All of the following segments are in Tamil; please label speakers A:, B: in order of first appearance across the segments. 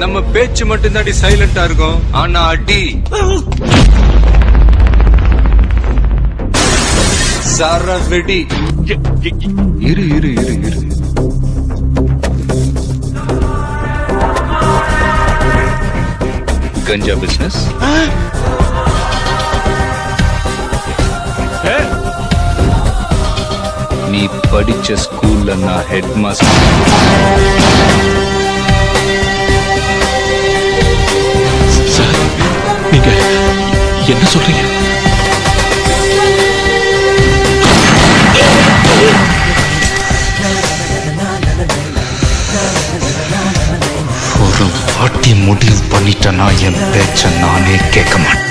A: நம்ம பேச்சு மட்டும் தான் சைலண்டா இருக்கும், ஆனா அடி சரவெடி. இரு இரு இரு இரு கஞ்சா பிசினஸ் நீ படிச்ச ஸ்கூல்ல நான் ஹெட் மாஸ்டர்.
B: நீங்க என்ன சொல்றீங்க? ஒரு வாட்டி முடிவு பண்ணிட்டேன்னா என் பேச்ச நானே கேட்க மாட்டேன்.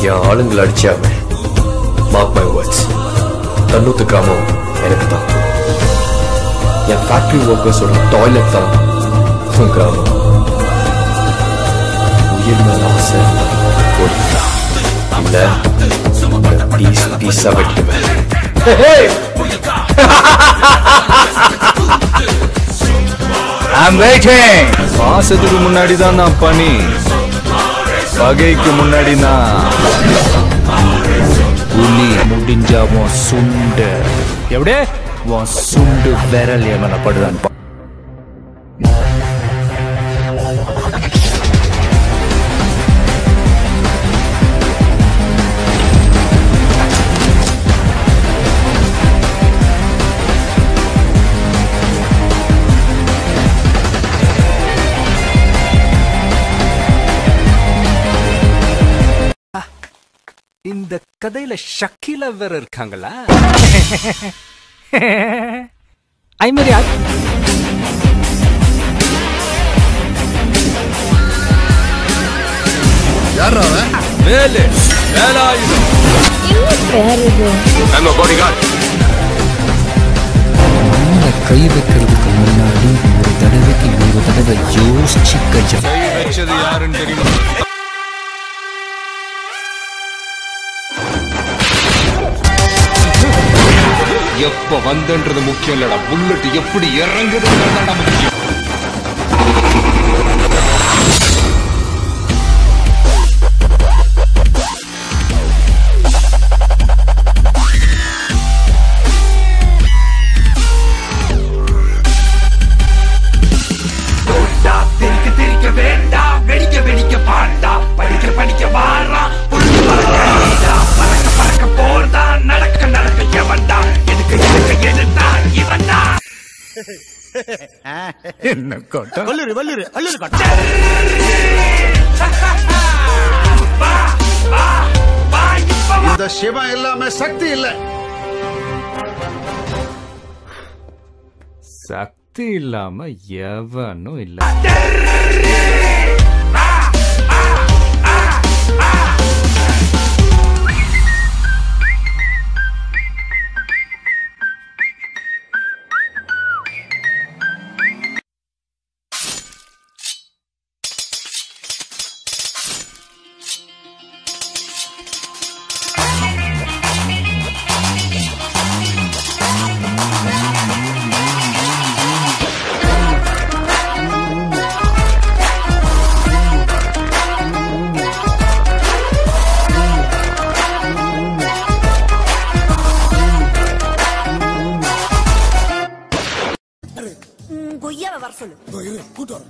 C: என் ஆளுங்களை அடிச்சாம மார்க் மை வேர்ட்ஸ், 90 கிராமம் எனக்கு தான். என் ஃபேக்டரி ஒர்க்கர்ஸோட டாய்லெட் தான் கிராமம். உயிர் மேல ஆசை போட்டுதான் இல்ல பீஸ் பீஸா வெட்டுவேன்.
A: பாசத்துக்கு முன்னாடி தான் நான் பனி, பகைக்கு முன்னாடி நான் புலி. முடிஞ்சாவும் சுண்டு எப்படியே உன் சுண்டு விரல் ஏமன படுதான். இந்த கதையில ஷக்கீலா வேற இருக்காங்களா? ஐ மாதிரி
D: யாரா அவன்?
A: மேலே மேலாயுதம். நம்ம பாடிகார்ட்.
E: கை வைக்கிறதுக்கு முன்னாடி ஒரு தடவைக்கு 100 தடவை யோசிச்சு கை
A: வச்சது யாருன்னு தெரியுமா? எப்ப வந்தன்றது முக்கியம் இல்லடா, புல்லட் எப்படி இறங்குதுன்றதுதான் முக்கியம்.
B: என்ன கோட்டை?
D: வல்லுரு வல்லுரு அல்லுரு கோட்டை. இந்த சிவம் இல்லாம சக்தி இல்லை.
A: சக்தி இல்லாம எவனும் இல்ல.
F: கொய்யாவை வர சொல்லு.
D: கூட்டு வர.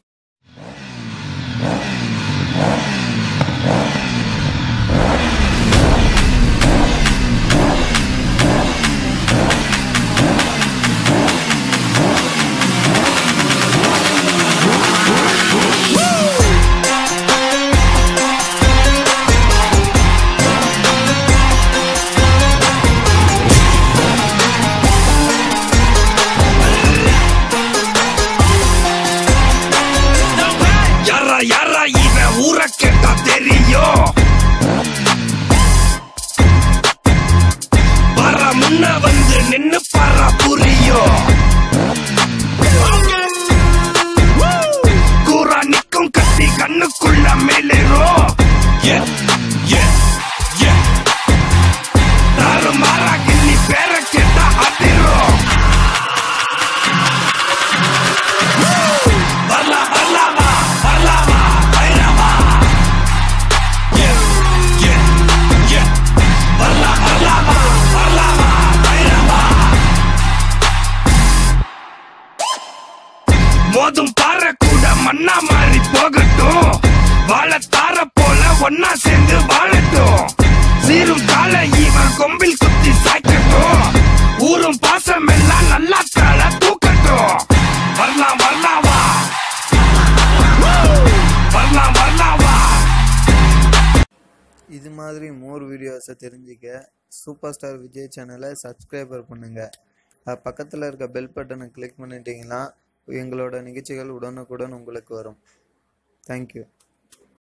G: இது மாதிரி மோர் வீடியோஸை தெரிஞ்சுக்க சூப்பர் ஸ்டார் விஜய் சேனலை சப்ஸ்கிரைபர் பண்ணுங்கள். பக்கத்தில் இருக்க பெல் பட்டனை கிளிக் பண்ணிட்டீங்கன்னா எங்களோட நிகழ்ச்சிகள் உடனுக்குடன் உங்களுக்கு வரும். தேங்க்யூ.